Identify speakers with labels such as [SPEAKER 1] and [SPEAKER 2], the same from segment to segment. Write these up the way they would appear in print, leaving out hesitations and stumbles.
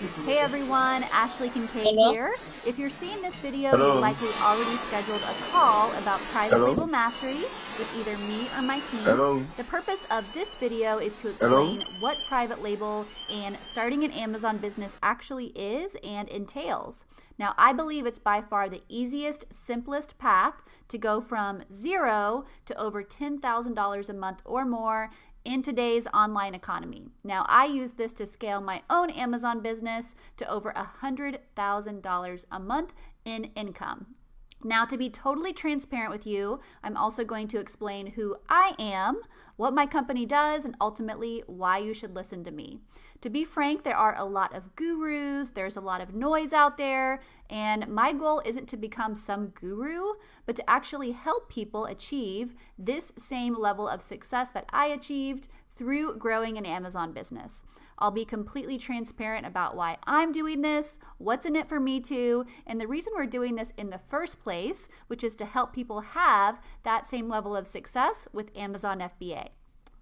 [SPEAKER 1] Hey everyone, Ashley Kincaid
[SPEAKER 2] Hello?
[SPEAKER 1] here. If you're seeing this video, you
[SPEAKER 3] Hello,
[SPEAKER 1] likely already scheduled a call about private
[SPEAKER 3] hello,
[SPEAKER 1] label mastery with either me or my team.
[SPEAKER 3] hello,
[SPEAKER 1] The purpose of this video is to
[SPEAKER 3] hello.
[SPEAKER 1] explain what private label and starting an Amazon business actually is and entails. Now, I believe it's by far the easiest, simplest path to go from zero to over $10,000 a month or more in today's online economy. Now, I use this to scale my own Amazon business to over $100,000 a month in income. Now, to be totally transparent with you, I'm also going to explain who I am, what my company does, and ultimately why you should listen to me. To be frank, there are a lot of gurus, there's a lot of noise out there, and my goal isn't to become some guru, but to actually help people achieve this same level of success that I achieved through growing an Amazon business. I'll be completely transparent about why I'm doing this, what's in it for me too, and the reason we're doing this in the first place, which is to help people have that same level of success with Amazon FBA.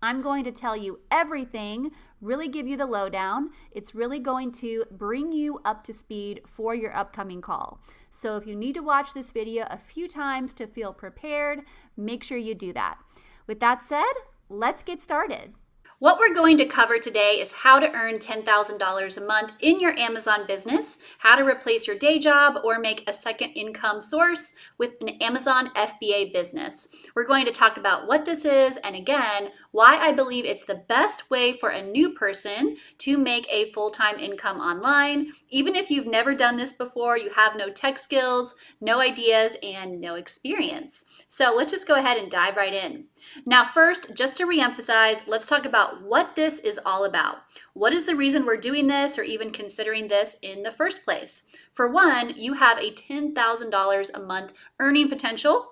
[SPEAKER 1] I'm going to tell you everything, really give you the lowdown. It's really going to bring you up to speed for your upcoming call. So if you need to watch this video a few times to feel prepared, make sure you do that. With that said, let's get started. What we're going to cover today is how to earn $10,000 a month in your Amazon business, how to replace your day job or make a second income source with an Amazon FBA business. We're going to talk about what this is and again, why I believe it's the best way for a new person to make a full-time income online. Even if you've never done this before, you have no tech skills, no ideas, and no experience. So let's just go ahead and dive right in. Now, first, just to reemphasize, let's talk about what this is all about. What is the reason we're doing this or even considering this in the first place? For one, you have a $10,000 a month earning potential,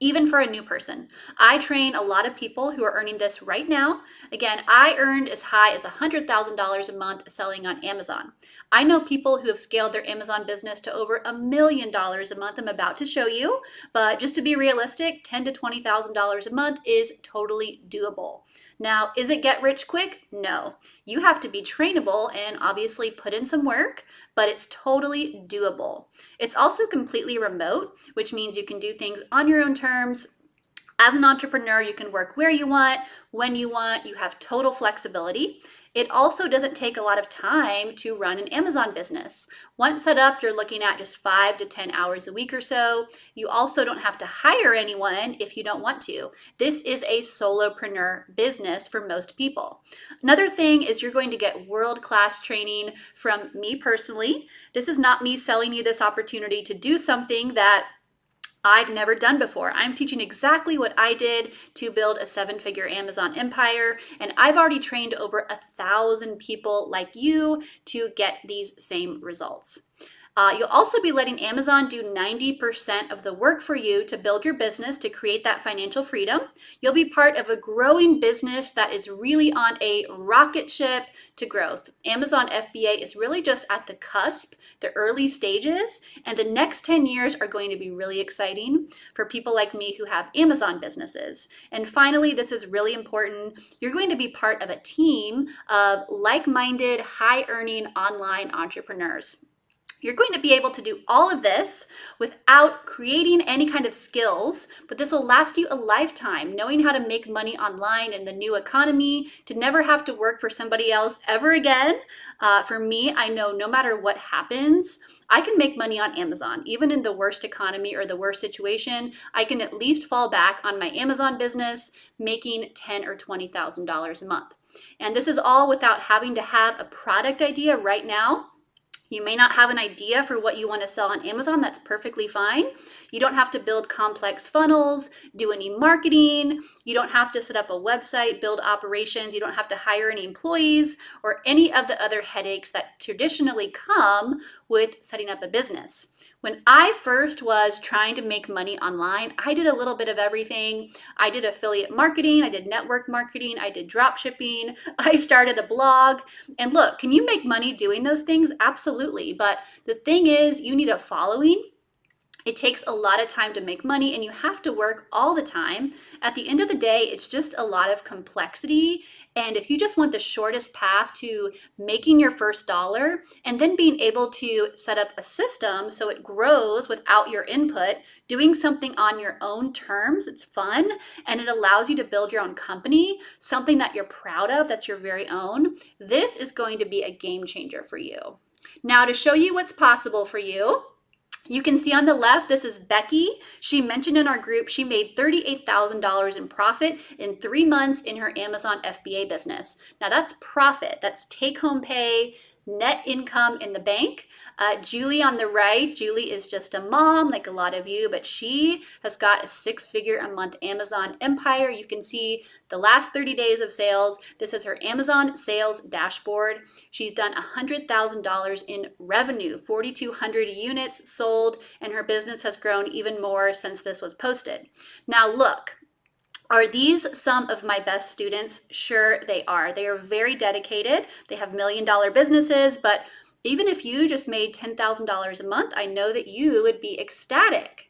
[SPEAKER 1] even for a new person. I train a lot of people who are earning this right now. Again, I earned as high as $100,000 a month selling on Amazon. I know people who have scaled their Amazon business to over $1 million a month. I'm about to show you, but just to be realistic, $10,000 to $20,000 a month is totally doable. Now, is it get rich quick? No. You have to be trainable and obviously put in some work, but it's totally doable. It's also completely remote, which means you can do things on your own terms. As an entrepreneur, you can work where you want, when you want, you have total flexibility. It also doesn't take a lot of time to run an Amazon business. Once set up, you're looking at just 5 to 10 hours a week or so. You also don't have to hire anyone if you don't want to. This is a solopreneur business for most people. Another thing is you're going to get world-class training from me personally. This is not me selling you this opportunity to do something that I've never done before. I'm teaching exactly what I did to build a 7-figure Amazon empire, and I've already trained over 1,000 people like you to get these same results. You'll also be letting Amazon do 90% of the work for you to build your business to create that financial freedom. You'll be part of a growing business that is really on a rocket ship to growth. Amazon FBA is really just at the cusp, the early stages, and the next 10 years are going to be really exciting for people like me who have Amazon businesses. And finally, this is really important. You're going to be part of a team of like-minded, high-earning online entrepreneurs. You're going to be able to do all of this without creating any kind of skills, but this will last you a lifetime, knowing how to make money online in the new economy, to never have to work for somebody else ever again. For me, I know no matter what happens, I can make money on Amazon. Even in the worst economy or the worst situation, I can at least fall back on my Amazon business, making $10,000 or $20,000 a month. And this is all without having to have a product idea right now. You may not have an idea for what you want to sell on Amazon. That's perfectly fine. You don't have to build complex funnels, do any marketing. You don't have to set up a website, build operations. You don't have to hire any employees or any of the other headaches that traditionally come with setting up a business. When I first was trying to make money online, I did a little bit of everything. I did affiliate marketing, I did network marketing, I did drop shipping, I started a blog. And look, can you make money doing those things? Absolutely. But the thing is, you need a following. It takes a lot of time to make money and you have to work all the time. At the end of the day, it's just a lot of complexity. And if you just want the shortest path to making your first dollar and then being able to set up a system so it grows without your input, doing something on your own terms, it's fun and it allows you to build your own company, something that you're proud of, that's your very own, this is going to be a game changer for you. Now, to show you what's possible for you, you can see on the left, this is Becky. She mentioned in our group she made $38,000 in profit in 3 months in her Amazon FBA business. Now that's profit, that's take-home pay, net income in the bank. Julie on the right, Julie is just a mom like a lot of you, but she has got a 6-figure a month Amazon empire. You can see the last 30 days of sales. This is her Amazon sales dashboard. She's done $100,000 in revenue, 4,200 units sold, and her business has grown even more since this was posted. Now look, are these some of my best students? Sure, they are. They are very dedicated. They have million-dollar businesses, but even if you just made $10,000 a month, I know that you would be ecstatic.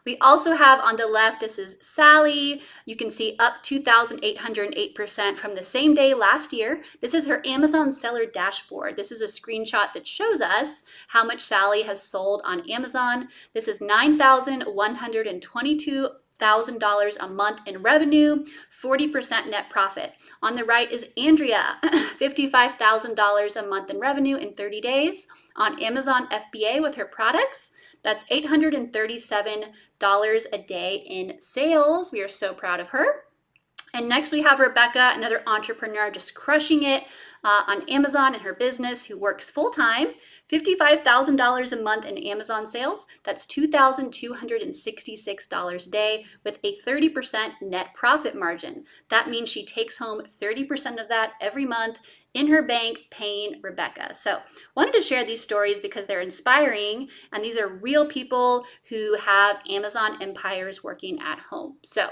[SPEAKER 1] We also have on the left, this is Sally. You can see up 2,808% from the same day last year. This is her Amazon seller dashboard. This is a screenshot that shows us how much Sally has sold on Amazon. This is $9,122 $1,000 a month in revenue, 40% net profit. On the right is Andrea, $55,000 a month in revenue in 30 days on Amazon FBA with her products. That's $837 a day in sales. We are so proud of her. And next we have Rebecca, another entrepreneur just crushing it on Amazon in her business, who works full-time, $55,000 a month in Amazon sales. That's $2,266 a day with a 30% net profit margin. That means she takes home 30% of that every month in her bank, paying Rebecca. So wanted to share these stories because they're inspiring, and these are real people who have Amazon empires working at home. So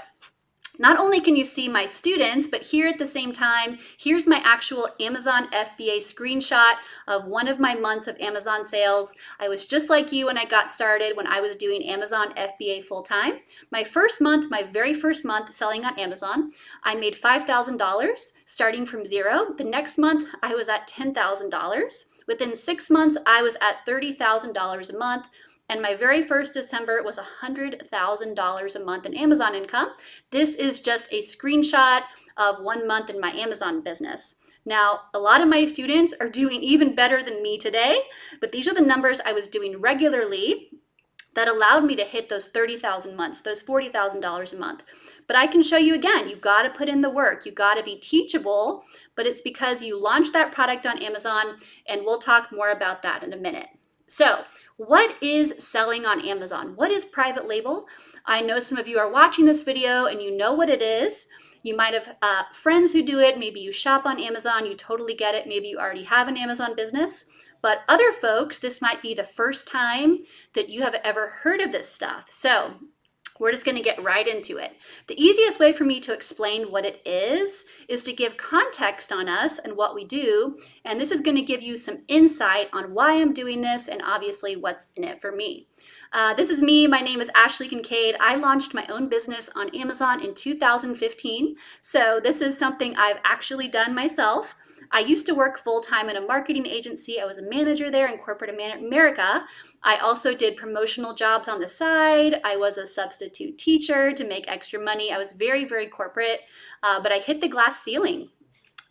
[SPEAKER 1] not only can you see my students, but here at the same time, here's my actual Amazon FBA screenshot of one of my months of Amazon sales. I was just like you when I got started, when I was doing Amazon FBA full-time. My first month, my very first month selling on Amazon, I made $5,000 starting from zero. The next month, I was at $10,000. Within 6 months, I was at $30,000 a month. And my very first December was $100,000 a month in Amazon income. This is just a screenshot of 1 month in my Amazon business. Now, a lot of my students are doing even better than me today, but these are the numbers I was doing regularly that allowed me to hit those 30,000 months, those $40,000 a month. But I can show you again, you gotta put in the work, you gotta be teachable, but it's because you launched that product on Amazon, and we'll talk more about that in a minute. So, what is selling on Amazon? What is private label? I know some of you are watching this video and you know what it is. You might have friends who do it. Maybe you shop on Amazon, you totally get it. Maybe you already have an Amazon business. But other folks, this might be the first time that you have ever heard of this stuff. So we're just going to get right into it. The easiest way for me to explain what it is to give context on us and what we do. And this is going to give you some insight on why I'm doing this and obviously what's in it for me. This is me. My name is Ashley Kincaid. I launched my own business on Amazon in 2015. So this is something I've actually done myself. I used to work full-time in a marketing agency. I was a manager there in corporate America. I also did promotional jobs on the side. I was a substitute teacher to make extra money. I was very, very corporate, but I hit the glass ceiling.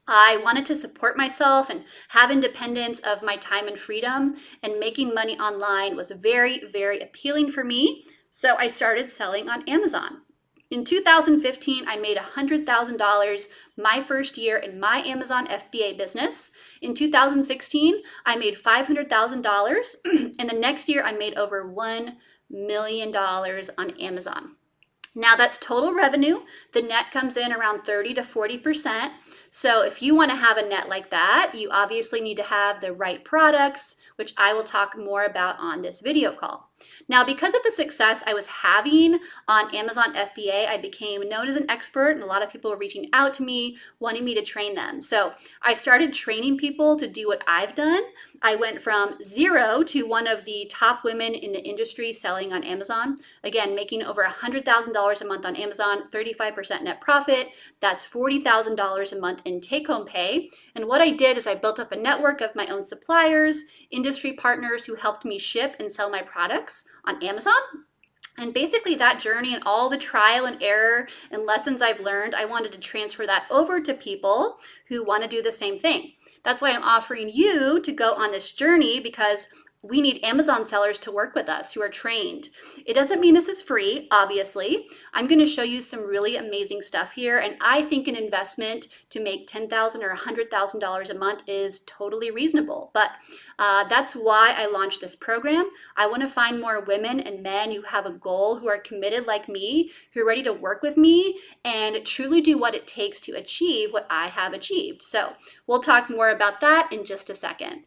[SPEAKER 1] I wanted to support myself and have independence of my time and freedom, and making money online was very, very appealing for me. So I started selling on Amazon. In 2015, I made $100,000 my first year in my Amazon FBA business. In 2016, I made $500,000, and the next year I made over $1 million on Amazon. Now that's total revenue. The net comes in around 30 to 40%. So if you want to have a net like that, you obviously need to have the right products, which I will talk more about on this video call. Now, because of the success I was having on Amazon FBA, I became known as an expert, and a lot of people were reaching out to me, wanting me to train them. So I started training people to do what I've done. I went from 0 to one of the top women in the industry selling on Amazon. Again, making over $100,000 a month on Amazon, 35% net profit. That's $40,000 a month in take-home pay. And what I did is I built up a network of my own suppliers, industry partners who helped me ship and sell my products on Amazon. And basically that journey and all the trial and error and lessons I've learned, I wanted to transfer that over to people who want to do the same thing. That's why I'm offering you to go on this journey, because we need Amazon sellers to work with us who are trained. It doesn't mean this is free, obviously. I'm going to show you some really amazing stuff here, and I think an investment to make $10,000 or $100,000 a month is totally reasonable. But that's why I launched this program. I want to find more women and men who have a goal, who are committed like me, who are ready to work with me and truly do what it takes to achieve what I have achieved. So we'll talk more about that in just a second.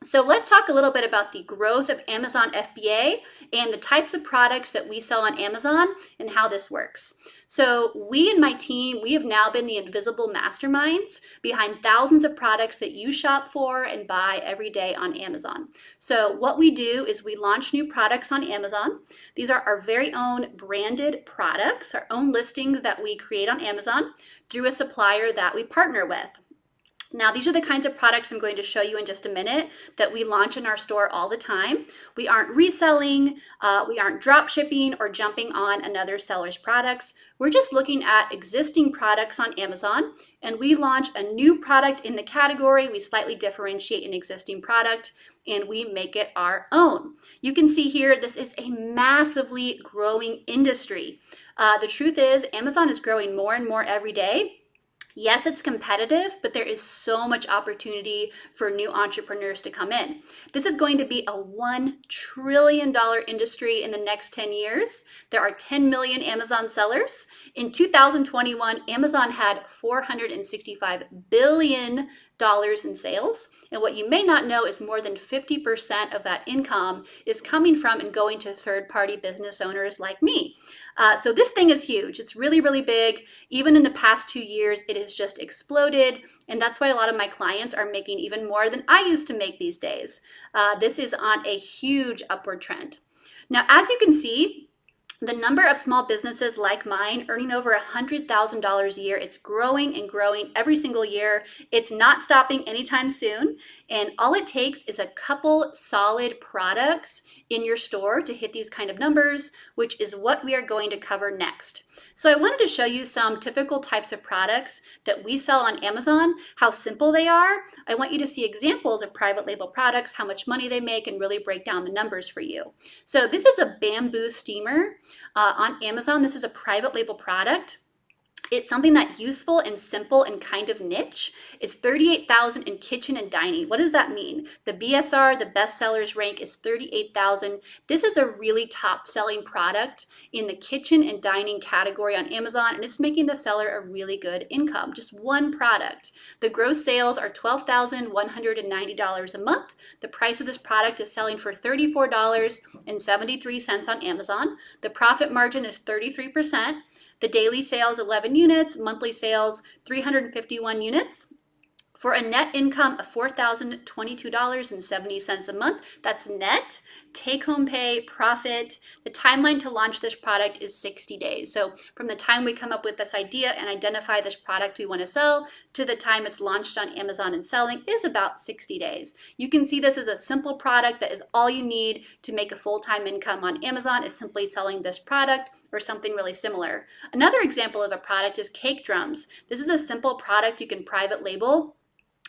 [SPEAKER 1] So let's talk a little bit about the growth of Amazon FBA and the types of products that we sell on Amazon and how this works. So we and my team, we have now been the invisible masterminds behind thousands of products that you shop for and buy every day on Amazon. So what we do is we launch new products on Amazon. These are our very own branded products, our own listings that we create on Amazon through a supplier that we partner with. Now, these are the kinds of products I'm going to show you in just a minute that we launch in our store all the time. We aren't reselling, we aren't drop shipping or jumping on another seller's products. We're just looking at existing products on Amazon, and we launch a new product in the category. We slightly differentiate an existing product, and we make it our own. You can see here, this is a massively growing industry. The truth is, Amazon is growing more and more every day. Yes, it's competitive, but there is so much opportunity for new entrepreneurs to come in. This is going to be a $1 trillion industry in the next 10 years. There are 10 million Amazon sellers. In 2021, Amazon had $465 billion in sales. And what you may not know is more than 50% of that income is coming from and going to third-party business owners like me. So this thing is huge. It's really, really big. Even in the past 2 years, it has just exploded. And that's why a lot of my clients are making even more than I used to make these days. This is on a huge upward trend. Now, as you can see, the number of small businesses like mine earning over $100,000 a year, it's growing and growing every single year. It's not stopping anytime soon. And all it takes is a couple solid products in your store to hit these kind of numbers, which is what we are going to cover next. So I wanted to show you some typical types of products that we sell on Amazon, how simple they are. I want you to see examples of private label products, how much money they make, and really break down the numbers for you. So this is a bamboo steamer. On Amazon, this is a private label product. It's something that's useful and simple and kind of niche. It's $38,000 in kitchen and dining. What does that mean? The BSR, the best sellers rank, is $38,000. This is a really top selling product in the kitchen and dining category on Amazon, and it's making the seller a really good income. Just one product. The gross sales are $12,190 a month. The price of this product is selling for $34.73 on Amazon. The profit margin is 33%. The daily sales, 11 units, monthly sales, 351 units. For a net income of $4,022.70 a month. That's net, take-home pay, profit. The timeline to launch this product is 60 days. So from the time we come up with this idea and identify this product we want to sell to the time it's launched on Amazon and selling is about 60 days. You can see this as a simple product that is all you need to make a full-time income on Amazon is simply selling this product or something really similar. Another example of a product is cake drums. This is a simple product you can private label.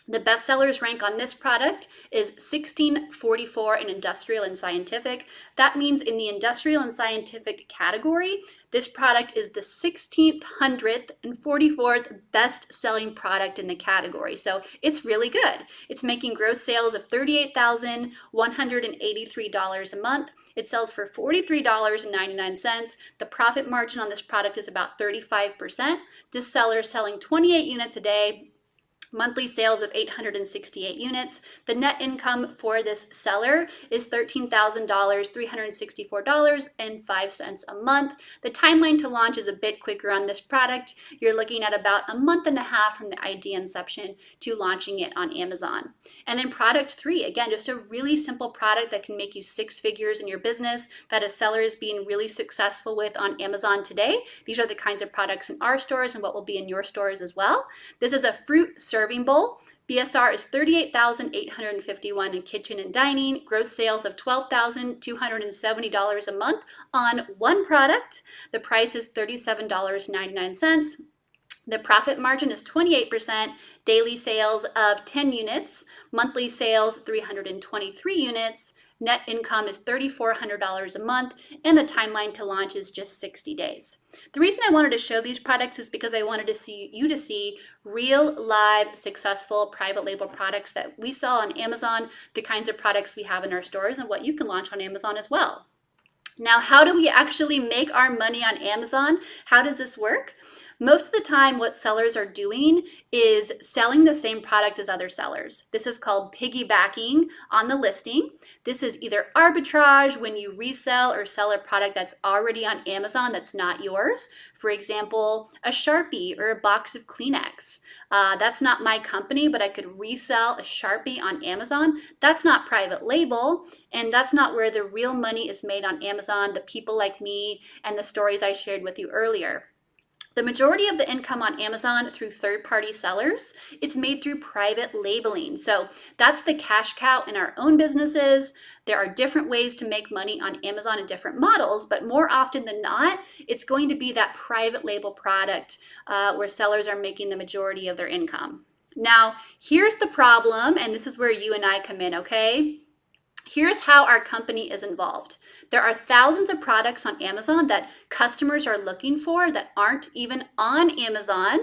[SPEAKER 1] The best sellers rank on this product is 1644 in industrial and scientific. That means in the industrial and scientific category, this product is the 1644th best selling product in the category. So it's really good. It's making gross sales of $38,183 a month. It sells for $43.99. The profit margin on this product is about 35%. This seller is selling 28 units a day. Monthly sales of 868 units. The net income for this seller is $13,000, $364.05 a month. The timeline to launch is a bit quicker on this product. You're looking at about a month and a half from the idea inception to launching it on Amazon. And then product 3, again, just a really simple product that can make you 6 figures in your business that a seller is being really successful with on Amazon today. These are the kinds of products in our stores and what will be in your stores as well. This is a fruit serving bowl. BSR is $38,851 in kitchen and dining. Gross sales of $12,270 a month on one product. The price is $37.99. The profit margin is 28%, daily sales of 10 units, monthly sales 323 units, net income is $3,400 a month, and the timeline to launch is just 60 days. The reason I wanted to show these products is because I wanted to see real, live, successful private label products that we sell on Amazon, the kinds of products we have in our stores, and what you can launch on Amazon as well. Now, how do we actually make our money on Amazon? How does this work? Most of the time, what sellers are doing is selling the same product as other sellers. This is called piggybacking on the listing. This is either arbitrage when you resell or sell a product that's already on Amazon that's not yours. For example, a Sharpie or a box of Kleenex. That's not my company, but I could resell a Sharpie on Amazon. That's not private label, and that's not where the real money is made on Amazon, the people like me and the stories I shared with you earlier. The majority of the income on Amazon through third-party sellers, it's made through private labeling. So that's the cash cow in our own businesses. There are different ways to make money on Amazon in different models, but more often than not, it's going to be that private label product where sellers are making the majority of their income. Now, here's the problem, and this is where you and I come in, okay? Here's how our company is involved. There are thousands of products on Amazon that customers are looking for that aren't even on Amazon.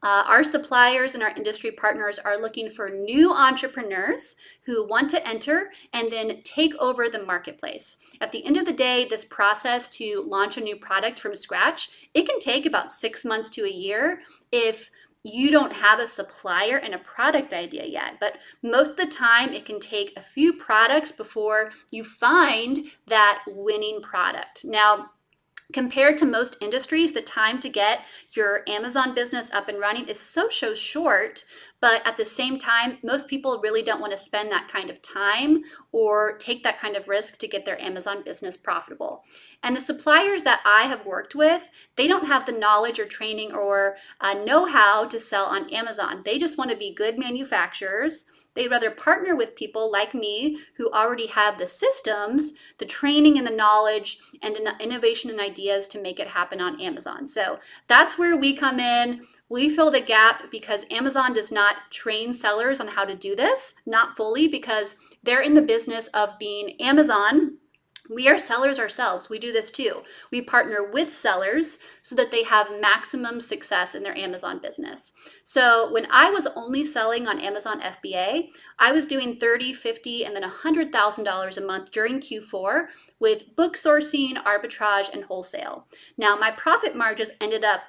[SPEAKER 1] Our suppliers and our industry partners are looking for new entrepreneurs who want to enter and then take over the marketplace. At the end of the day, this process to launch a new product from scratch, it can take about 6 months to a year if you don't have a supplier and a product idea yet, but most of the time it can take a few products before you find that winning product. Now, compared to most industries, the time to get your Amazon business up and running is so short, but at the same time, most people really don't want to spend that kind of time or take that kind of risk to get their Amazon business profitable. And the suppliers that I have worked with, they don't have the knowledge or training or know-how to sell on Amazon. They just want to be good manufacturers. They'd rather partner with people like me who already have the systems, the training and the knowledge, and then the innovation and ideas to make it happen on Amazon. So that's where we come in. We fill the gap because Amazon does not train sellers on how to do this, not fully, because they're in the business of being Amazon. We are sellers ourselves. We do this too. We partner with sellers so that they have maximum success in their Amazon business. So when I was only selling on Amazon FBA, I was doing $30,000, $50,000, and then $100,000 a month during Q4 with book sourcing, arbitrage, and wholesale. Now my profit margins ended up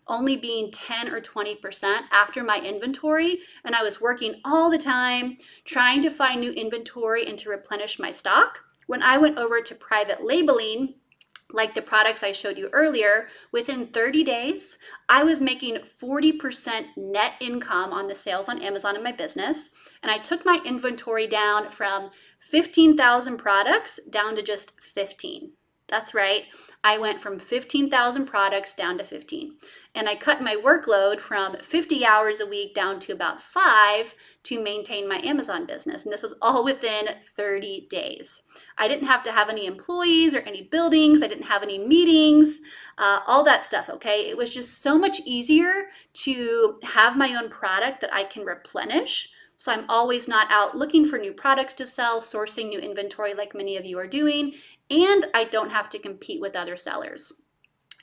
[SPEAKER 1] only being 10 or 20% after my inventory, and I was working all the time trying to find new inventory and to replenish my stock. When I went over to private labeling, like the products I showed you earlier, within 30 days, I was making 40% net income on the sales on Amazon in my business. And I took my inventory down from 15,000 products down to just 15. That's right. I went from 15,000 products down to 15. And I cut my workload from 50 hours a week down to about 5 to maintain my Amazon business. And this was all within 30 days. I didn't have to have any employees or any buildings. I didn't have any meetings, all that stuff, okay? It was just so much easier to have my own product that I can replenish. So I'm always not out looking for new products to sell, sourcing new inventory like many of you are doing, and I don't have to compete with other sellers.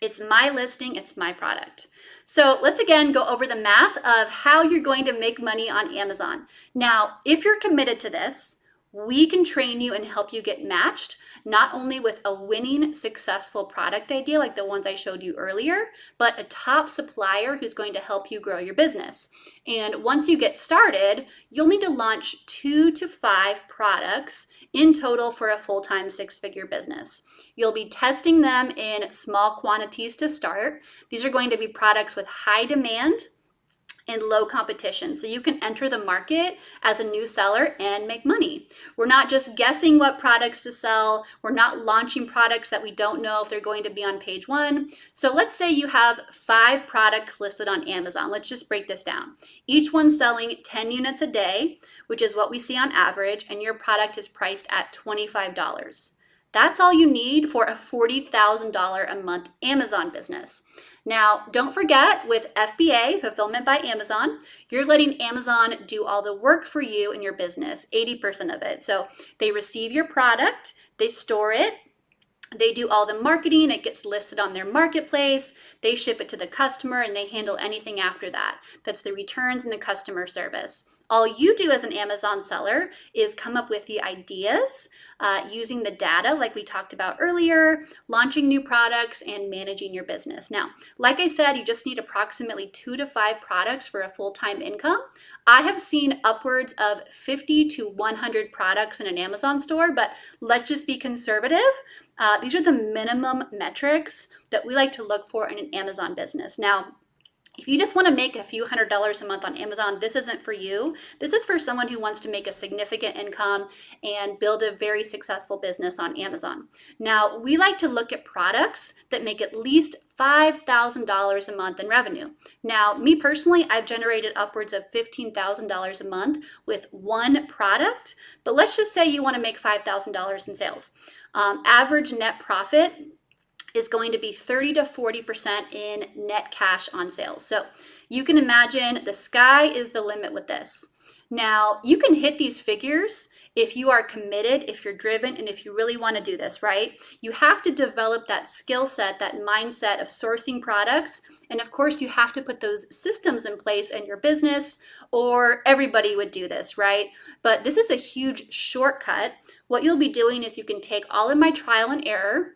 [SPEAKER 1] It's my listing, it's my product. So let's again go over the math of how you're going to make money on Amazon. Now, if you're committed to this, we can train you and help you get matched, not only with a winning, successful product idea like the ones I showed you earlier, but a top supplier who's going to help you grow your business. And once you get started, you'll need to launch 2 to 5 products in total for a full-time 6-figure business. You'll be testing them in small quantities to start. These are going to be products with high demand and low competition. So you can enter the market as a new seller and make money. We're not just guessing what products to sell. We're not launching products that we don't know if they're going to be on page 1. So let's say you have 5 products listed on Amazon. Let's just break this down. Each one selling 10 units a day, which is what we see on average, and your product is priced at $25. That's all you need for a $40,000 a month Amazon business. Now, don't forget with FBA, Fulfillment by Amazon, you're letting Amazon do all the work for you in your business, 80% of it. So they receive your product, they store it, they do all the marketing, it gets listed on their marketplace, they ship it to the customer, and they handle anything after that. That's the returns and the customer service. All you do as an Amazon seller is come up with the ideas, using the data like we talked about earlier, launching new products, and managing your business. Now, like I said, you just need approximately 2 to 5 products for a full-time income. I have seen upwards of 50 to 100 products in an Amazon store, but let's just be conservative. These are the minimum metrics that we like to look for in an Amazon business. Now, if you just want to make a few $100s a month on Amazon, this isn't for you. This is for someone who wants to make a significant income and build a very successful business on Amazon. Now, we like to look at products that make at least $5,000 a month in revenue. Now, me personally, I've generated upwards of $15,000 a month with one product, but let's just say you want to make $5,000 in sales. Average net profit is going to be 30 to 40% in net cash on sales. So you can imagine the sky is the limit with this. Now, you can hit these figures if you are committed, if you're driven, and if you really want to do this, right? You have to develop that skill set, that mindset of sourcing products. And of course, you have to put those systems in place in your business, or everybody would do this, right? But this is a huge shortcut. What you'll be doing is you can take all of my trial and error,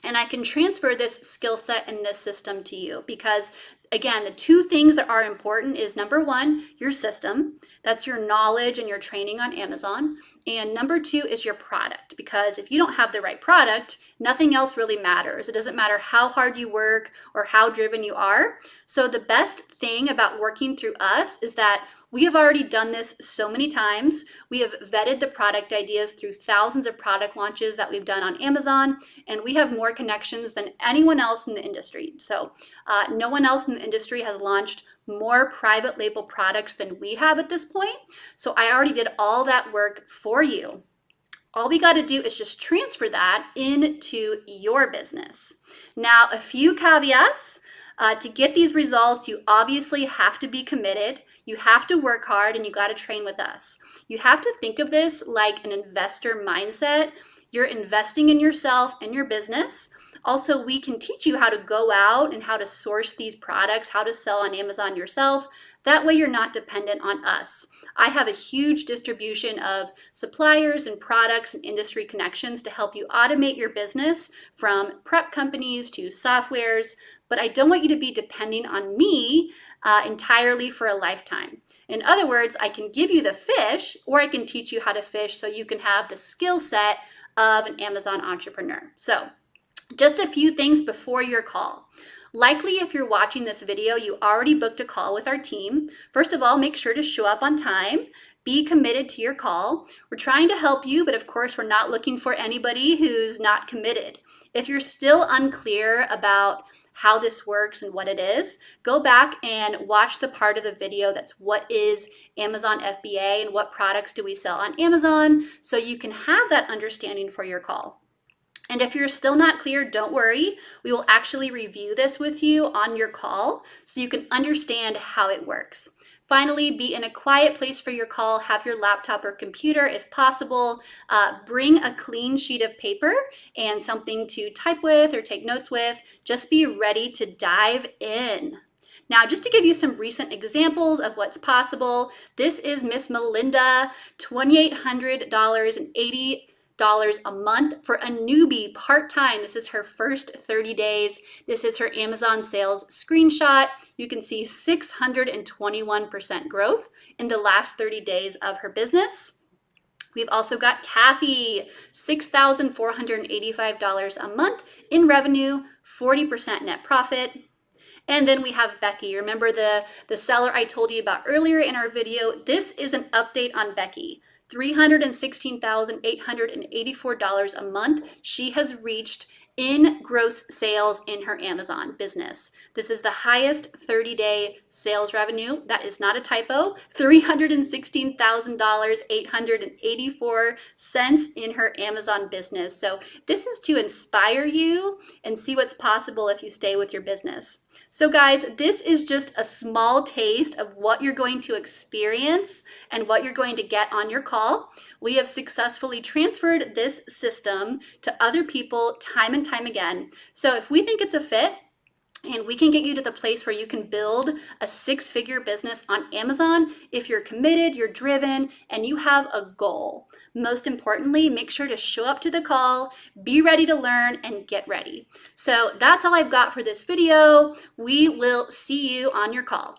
[SPEAKER 1] and I can transfer this skill set and this system to you because, again, the 2 things that are important is number 1, your system. That's your knowledge and your training on Amazon. And number 2 is your product, because if you don't have the right product, nothing else really matters. It doesn't matter how hard you work or how driven you are. So the best thing about working through us is that we have already done this so many times. We have vetted the product ideas through thousands of product launches that we've done on Amazon, and we have more connections than anyone else in the industry. So no one else in the industry has launched more private label products than we have at this point. So I already did all that work for you. All we got to do is just transfer that into your business. Now, a few caveats. To get these results, you obviously have to be committed. You have to work hard, and you got to train with us. You have to think of this like an investor mindset. You're investing in yourself and your business. Also, we can teach you how to go out and how to source these products, how to sell on Amazon yourself. That way you're not dependent on us. I have a huge distribution of suppliers and products and industry connections to help you automate your business, from prep companies to softwares, but I don't want you to be depending on me entirely for a lifetime. In other words, I can give you the fish, or I can teach you how to fish so you can have the skill set of an Amazon entrepreneur. So just a few things before your call. Likely, if you're watching this video, you already booked a call with our team. First of all, make sure to show up on time. Be committed to your call. We're trying to help you, but of course, we're not looking for anybody who's not committed. If you're still unclear about how this works and what it is, go back and watch the part of the video that's what is Amazon FBA and what products do we sell on Amazon, so you can have that understanding for your call. And if you're still not clear, don't worry. We will actually review this with you on your call so you can understand how it works. Finally, be in a quiet place for your call. Have your laptop or computer if possible. Bring a clean sheet of paper and something to type with or take notes with. Just be ready to dive in. Now, just to give you some recent examples of what's possible, this is Miss Melinda, $2,880 a month for a newbie part-time. This is her first 30 days. This is her Amazon sales screenshot. You can see 621% growth in the last 30 days of her business. We've also got Kathy, $6,485 a month in revenue, 40% net profit. And then we have Becky. Remember the seller I told you about earlier in our video? This is an update on Becky. $316,884 a month she has reached in gross sales in her Amazon business. This is the highest 30-day sales revenue. That is not a typo. $316,884 in her Amazon business. So this is to inspire you and see what's possible if you stay with your business. So guys, this is just a small taste of what you're going to experience and what you're going to get on your call. We have successfully transferred this system to other people time and time again. So if we think it's a fit, and we can get you to the place where you can build a six-figure business on Amazon if you're committed, you're driven, and you have a goal. Most importantly, make sure to show up to the call, be ready to learn, and get ready. So that's all I've got for this video. We will see you on your call.